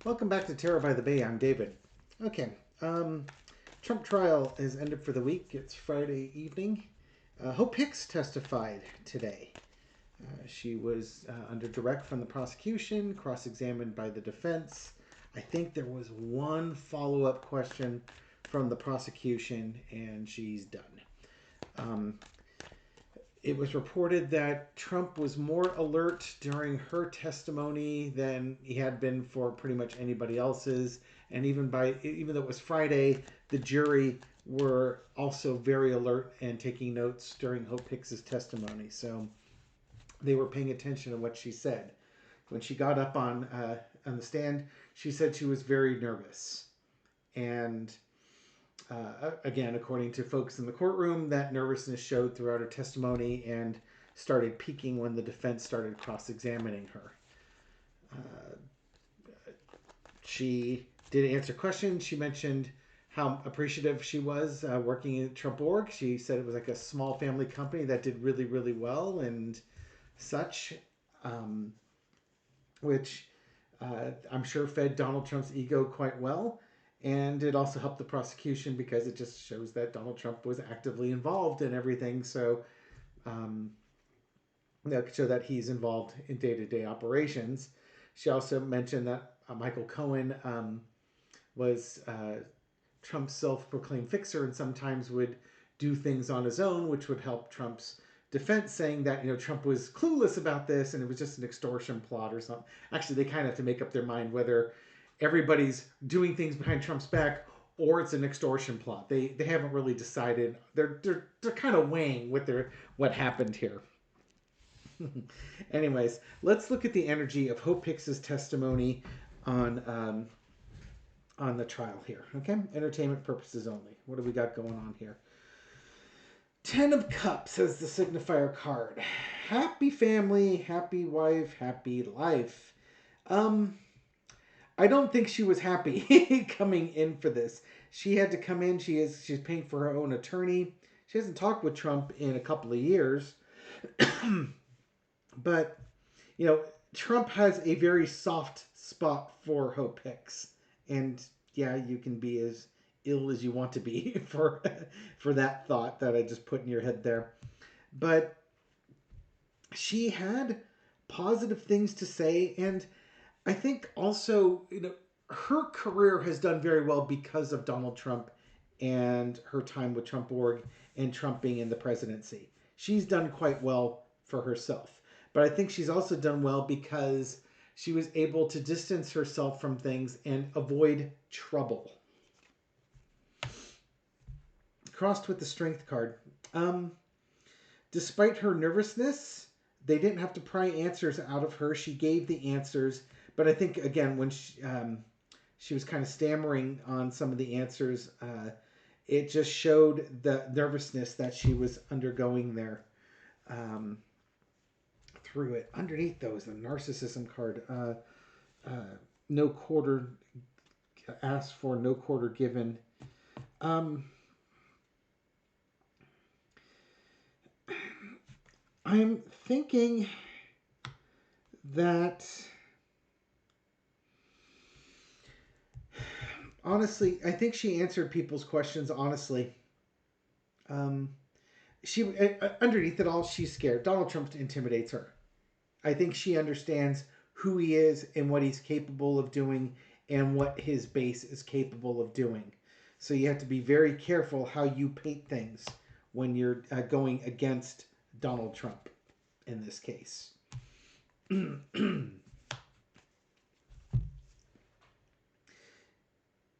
Welcome back to Terror by the Bay. I'm David. Okay, Trump trial is ended for the week. It's Friday evening. Hope Hicks testified today. She was under direct from the prosecution, cross-examined by the defense. I think there was one follow-up question from the prosecution, and she's done. Um, it was reported that Trump was more alert during her testimony than he had been for pretty much anybody else's. And even though it was Friday, the jury were also very alert and taking notes during Hope Hicks's testimony. So they were paying attention to what she said. When she got up on the stand, she said she was very nervous. And again, according to folks in the courtroom, that nervousness showed throughout her testimony and started peaking when the defense started cross-examining her. She did answer questions. She mentioned how appreciative she was working at Trump Org. She said it was like a small family company that did really, really well and such, which I'm sure fed Donald Trump's ego quite well. And it also helped the prosecution because it just shows that Donald Trump was actively involved in everything. So that could show that he's involved in day-to-day operations. She also mentioned that Michael Cohen was Trump's self-proclaimed fixer and sometimes would do things on his own, which would help Trump's defense, saying that Trump was clueless about this and it was just an extortion plot or something. Actually, they kind of have to make up their mind whether everybody's doing things behind Trump's back or it's an extortion plot. They haven't really decided. They're kind of weighing what happened here. Anyways, let's look at the energy of Hope Hicks's testimony on the trial here. Okay, entertainment purposes only. What do we got going on here? 10 of Cups as the signifier card. Happy family, happy wife, happy life. I don't think she was happy coming in for this. She had to come in. She's paying for her own attorney. She hasn't talked with Trump in a couple of years. But, Trump has a very soft spot for Hope Hicks. And yeah, you can be as ill as you want to be for that thought that I just put in your head there. But she had positive things to say, and I think also, her career has done very well because of Donald Trump and her time with Trump Org and Trump being in the presidency. She's done quite well for herself. But I think she's also done well because she was able to distance herself from things and avoid trouble. Crossed with the strength card. Despite her nervousness, they didn't have to pry answers out of her. She gave the answers. But I think, again, when she was kind of stammering on some of the answers, it just showed the nervousness that she was undergoing there. Through it. Underneath those, the narcissism card. No quarter asked for, no quarter given. I'm thinking that, honestly, I think she answered people's questions honestly. She underneath it all, she's scared. Donald Trump intimidates her. I think she understands who he is and what he's capable of doing and what his base is capable of doing. So you have to be very careful how you paint things when you're going against Donald Trump in this case. In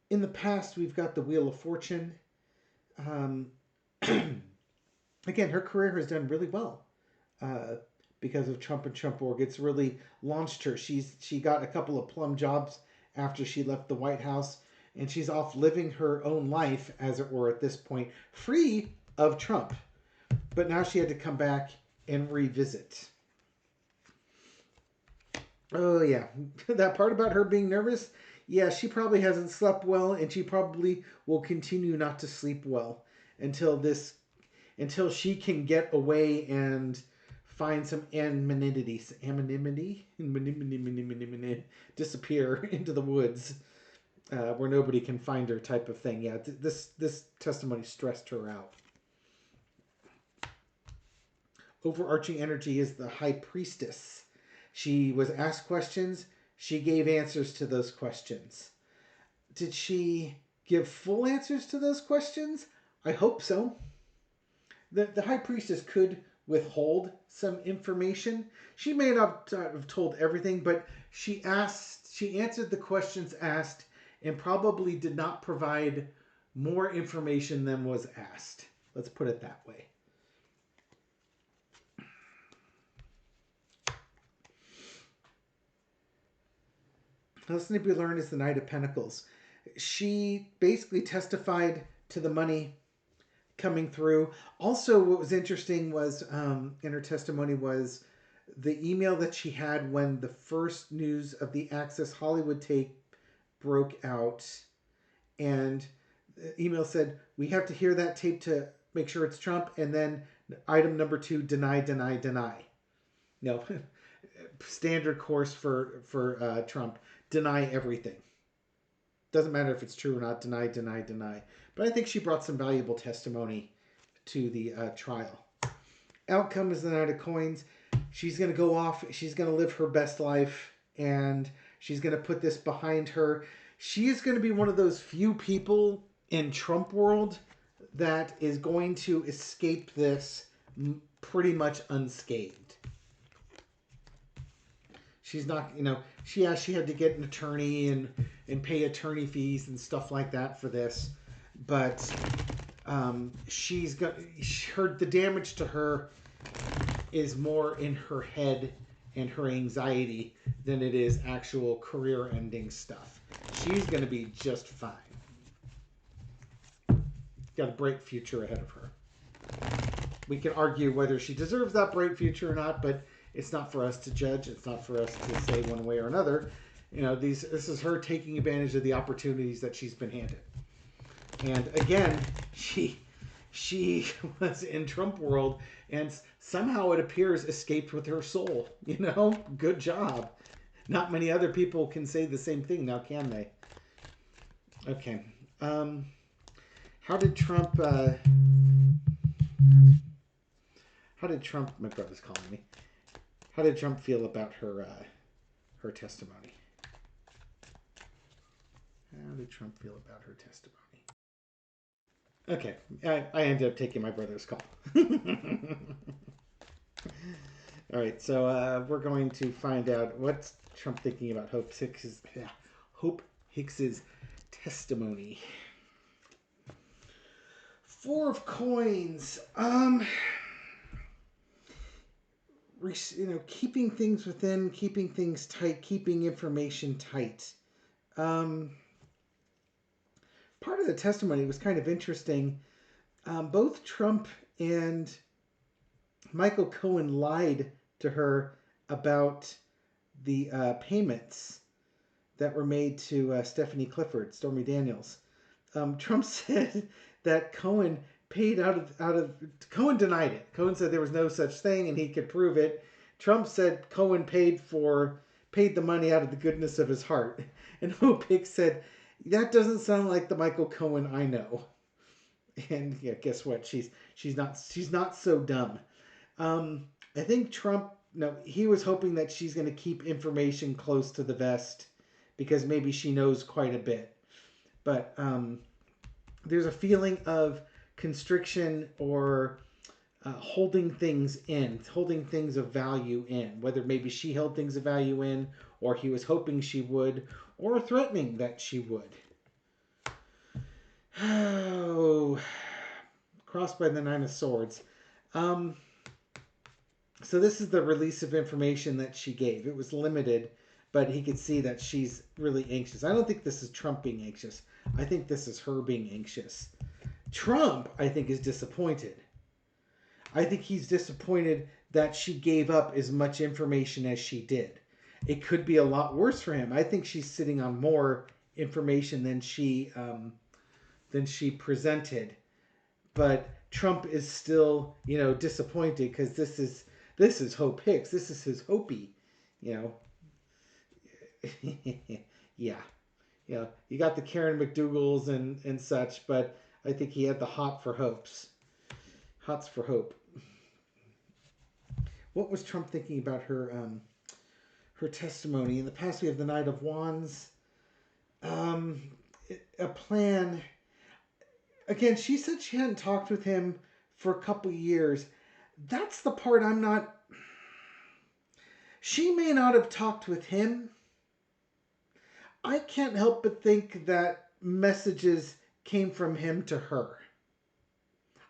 the past, we've got the Wheel of Fortune. Again, her career has done really well because of Trump and Trump Org. It's really launched her. She got a couple of plum jobs after she left the White House, and she's off living her own life, as it were, at this point, free of Trump. But now she had to come back and revisit. Oh, yeah. That part about her being nervous, yeah, she probably hasn't slept well, and she probably will continue not to sleep well until she can get away and find some anonymity disappear into the woods where nobody can find her, type of thing. Yeah, this testimony stressed her out. Overarching energy is the high priestess. She was asked questions. She gave answers to those questions. Did she give full answers to those questions? I hope so. The high priestess could withhold some information. She may not have told everything, but she answered the questions asked and probably did not provide more information than was asked. Let's put it that way. Lesson to be learned is the Knight of Pentacles. She basically testified to the money coming through. Also, what was interesting was in her testimony was the email that she had when the first news of the Access Hollywood tape broke out. And the email said, we have to hear that tape to make sure it's Trump. And then item number 2, deny, deny, deny. No, standard course for Trump. Deny everything. Doesn't matter if it's true or not. Deny, deny, deny. But I think she brought some valuable testimony to the trial. Outcome is the Knight of Coins. She's going to go off. She's going to live her best life. And she's going to put this behind her. She is going to be one of those few people in Trump world that is going to escape this pretty much unscathed. She's not, she had to get an attorney and pay attorney fees and stuff like that for this. But the damage to her is more in her head and her anxiety than it is actual career-ending stuff. She's going to be just fine. Got a bright future ahead of her. We can argue whether she deserves that bright future or not, but it's not for us to judge. It's not for us to say one way or another. This is her taking advantage of the opportunities that she's been handed. And again, she was in Trump world and somehow it appears escaped with her soul. Good job. Not many other people can say the same thing now, can they? Okay. How did Trump, my brother's calling me. How did Trump feel about her testimony? How did Trump feel about her testimony? Okay, I ended up taking my brother's call. All right, so we're going to find out what's Trump thinking about Hope Hicks's testimony. 4 of Coins. Keeping things within, keeping things tight, keeping information tight. Part of the testimony was kind of interesting. Both Trump and Michael Cohen lied to her about the payments that were made to Stephanie Clifford, Stormy Daniels. Trump said that Cohen paid out of Cohen denied it. Cohen said there was no such thing and he could prove it. Trump said Cohen paid the money out of the goodness of his heart. And Hope Hicks said, that doesn't sound like the Michael Cohen I know. And yeah, guess what? She's not so dumb. I think Trump, he was hoping that she's going to keep information close to the vest because maybe she knows quite a bit. But there's a feeling of constriction or holding things of value in, whether maybe she held things of value in, or he was hoping she would, or threatening that she would. Oh, crossed by the 9 of Swords. So this is the release of information that she gave. It was limited, but he could see that she's really anxious. I don't think this is Trump being anxious. I think this is her being anxious. Trump, I think, is disappointed. I think he's disappointed that she gave up as much information as she did. It could be a lot worse for him. I think she's sitting on more information than she presented. But Trump is still, disappointed because this is Hope Hicks. This is his Hopi, Yeah. You got the Karen McDougal's and such, but I think he had the hots for Hope. What was Trump thinking about her testimony? In the past, we have the Knight of Wands, um, a plan. Again, she said she hadn't talked with him for a couple years. That's the part I'm not. She may not have talked with him. I can't help but think that messages came from him to her.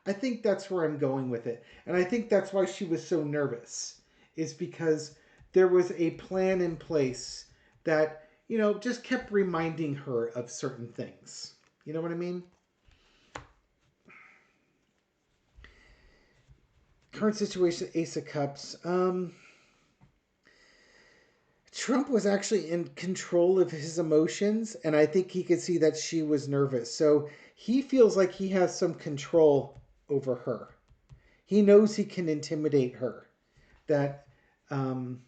I think that's where I'm going with it. And I think that's why she was so nervous, is because there was a plan in place that, just kept reminding her of certain things. You know what I mean? Current situation, Ace of Cups. Trump was actually in control of his emotions, and I think he could see that she was nervous. So he feels like he has some control over her. He knows he can intimidate her. That, and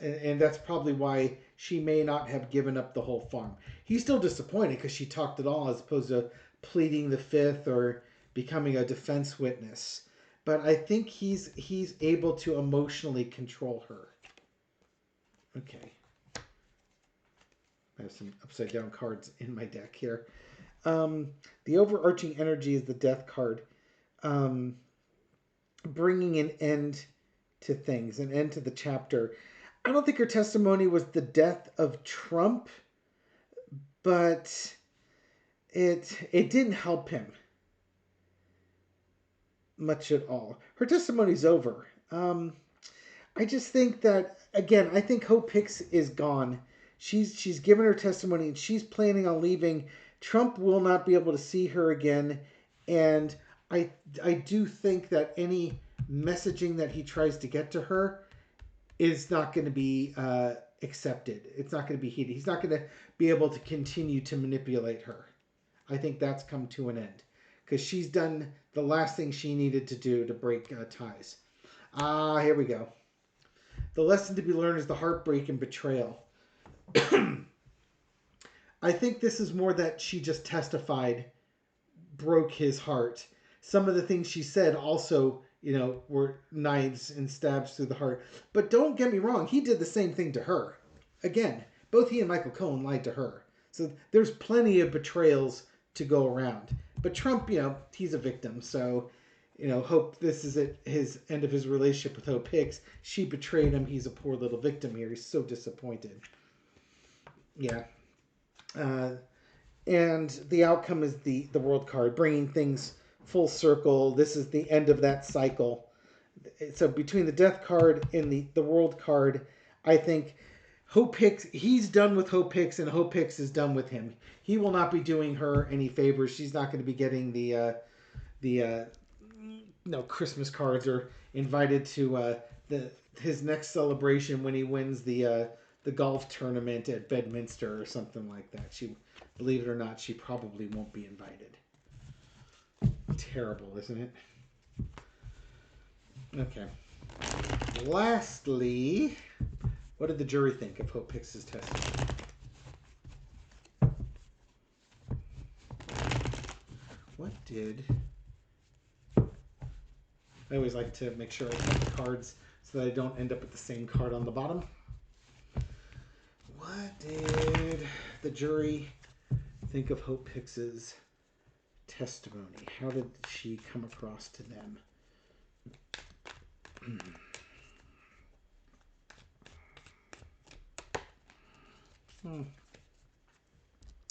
that's probably why she may not have given up the whole farm. He's still disappointed because she talked it all, as opposed to pleading the fifth or becoming a defense witness. But I think he's able to emotionally control her. Okay. I have some upside down cards in my deck here. The overarching energy is the Death card. Bringing an end to things, an end to the chapter. I don't think her testimony was the death of Trump, but it didn't help him much at all. Her testimony's over. I just think that, again, I think Hope Hicks is gone. She's given her testimony and she's planning on leaving. Trump will not be able to see her again, and I do think that any messaging that he tries to get to her is not going to be accepted. It's not going to be heeded. He's not going to be able to continue to manipulate her. I think that's come to an end because she's done the last thing she needed to do to break ties. Here we go. The lesson to be learned is the heartbreak and betrayal. I think this is more that she just testified, broke his heart. Some of the things she said also, were knives and stabs through the heart. But don't get me wrong, he did the same thing to her. Again, both he and Michael Cohen lied to her. So there's plenty of betrayals to go around. But Trump, he's a victim. So, Hope, this is his end of his relationship with Hope Hicks. She betrayed him. He's a poor little victim here. He's so disappointed. Yeah. And the outcome is the World card, bringing things full circle. This is the end of that cycle. So between the Death card and the World card, I think Hope Hicks, he's done with Hope Hicks, and Hope Hicks is done with him. He will not be doing her any favors. She's not going to be getting the Christmas cards or invited to his next celebration when he wins the golf tournament at Bedminster or something like that. She, believe it or not, she probably won't be invited. Terrible, isn't it? Okay. Lastly, what did the jury think of Hope Hicks' testimony? What did... I always like to make sure I cut the cards so that I don't end up with the same card on the bottom. What did the jury think of Hope Hicks' testimony? How did she come across to them?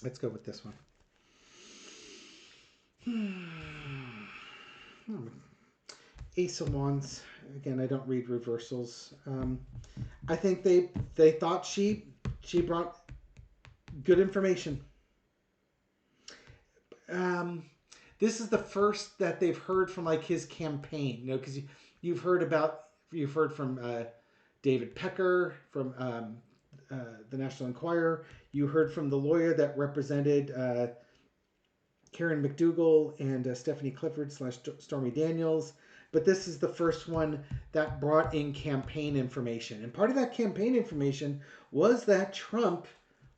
Let's go with this one. Ace of Wands. Again, I don't read reversals. I think they thought she brought good information. This is the first that they've heard from like his campaign, because you've heard from David Pecker from the National Enquirer. You heard from the lawyer that represented Karen McDougal and Stephanie Clifford / Stormy Daniels. but this is the first one that brought in campaign information. And part of that campaign information was that Trump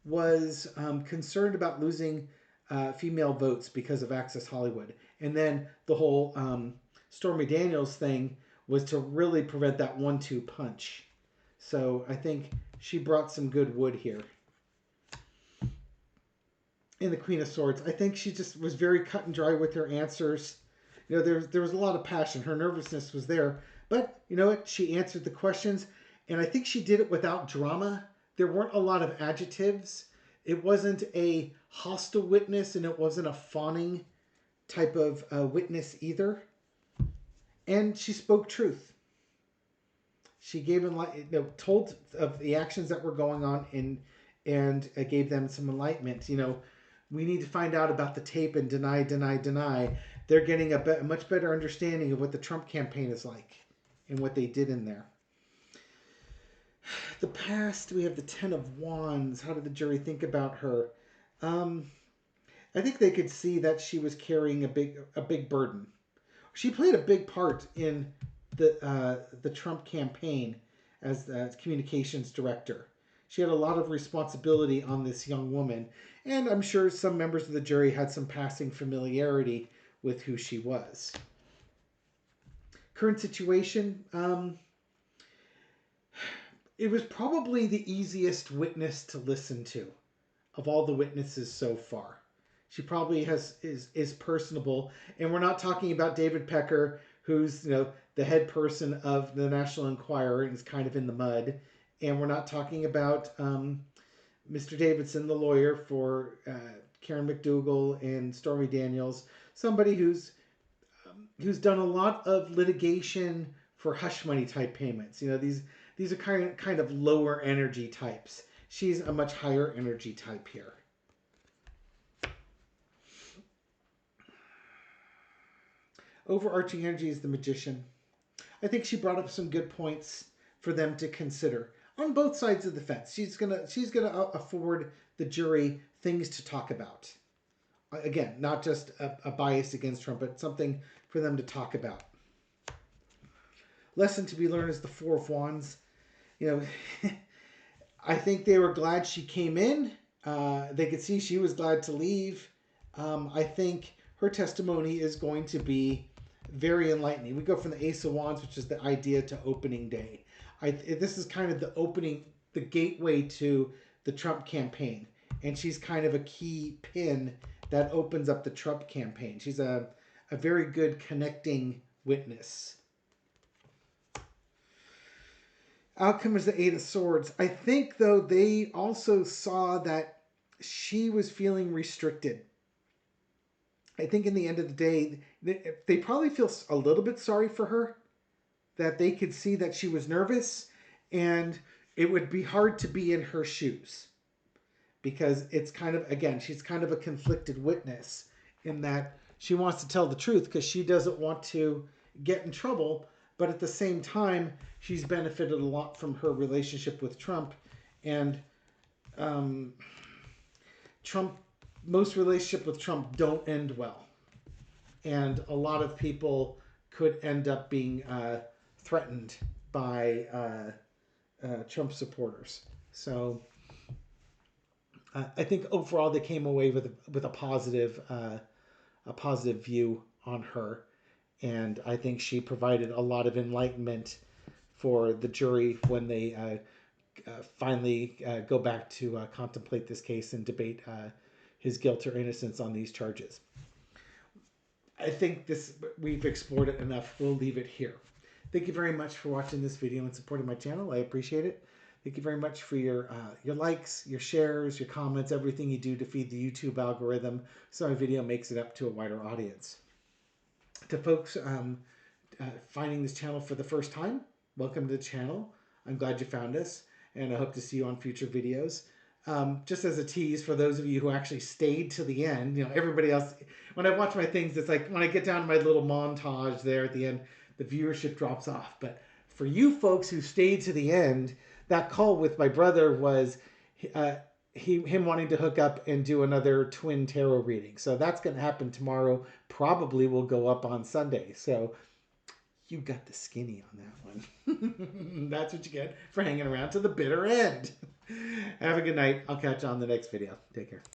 was concerned about losing female votes because of Access Hollywood. And then the whole Stormy Daniels thing was to really prevent that 1-2 punch. So I think she brought some good wood here. In the Queen of Swords, I think she just was very cut and dry with her answers. You know, there was a lot of passion. Her nervousness was there. But you know what? She answered the questions. And I think she did it without drama. There weren't a lot of adjectives. It wasn't a hostile witness, and it wasn't a fawning type of witness either. And she spoke truth. She gave told of the actions that were going on and gave them some enlightenment. You know, we need to find out about the tape and deny. They're getting a much better understanding of what the Trump campaign is like and what they did in there. The past, we have the Ten of Wands. How did the jury think about her? I think they could see that she was carrying a big burden. She played a big part in the Trump campaign as the communications director. She had a lot of responsibility on this young woman, and I'm sure some members of the jury had some passing familiarity with who she was. Current situation, it was probably the easiest witness to listen to of all the witnesses so far. She probably is personable, and we're not talking about David Pecker, who's the head person of the National Enquirer and is kind of in the mud, and we're not talking about Mr. Davidson, the lawyer for Karen McDougal and Stormy Daniels, somebody who's done a lot of litigation for hush money type payments. You know, these are kind of lower energy types. She's a much higher energy type here. Overarching energy is the Magician. I think she brought up some good points for them to consider on both sides of the fence. She's gonna afford the jury things to talk about. Again, not just a bias against Trump, but something for them to talk about. Lesson to be learned is the Four of Wands. You know, I think they were glad she came in. They could see she was glad to leave. I think her testimony is going to be very enlightening. We go from the Ace of Wands, which is the idea, to opening day. This is kind of the gateway to the Trump campaign. And she's kind of a key pin that opens up the Trump campaign. She's a very good connecting witness. Outcome is the Eight of Swords. I think, though, they also saw that she was feeling restricted. I think in the end of the day, they probably feel a little bit sorry for her, that they could see that she was nervous, and it would be hard to be in her shoes. Because it's kind of, again, she's kind of a conflicted witness in that she wants to tell the truth because she doesn't want to get in trouble, but at the same time, she's benefited a lot from her relationship with Trump, and most relationships with Trump don't end well. And a lot of people could end up being threatened by Trump supporters. So I think overall they came away with a positive view on her. And I think she provided a lot of enlightenment for the jury when they finally go back to contemplate this case and debate his guilt or innocence on these charges. I think we've explored it enough. We'll leave it here. Thank you very much for watching this video and supporting my channel. I appreciate it. Thank you very much for your likes, your shares, your comments, everything you do to feed the YouTube algorithm so my video makes it up to a wider audience. To folks finding this channel for the first time, welcome to the channel. I'm glad you found us, and I hope to see you on future videos. Just as a tease for those of you who actually stayed to the end, everybody else, when I watch my things, it's like when I get down to my little montage there at the end, the viewership drops off. But for you folks who stayed to the end, that call with my brother was him wanting to hook up and do another twin tarot reading. So that's going to happen tomorrow. Probably will go up on Sunday. So You got the skinny on that one. That's what you get for hanging around to the bitter end. Have a good night. I'll catch you on the next video. Take care.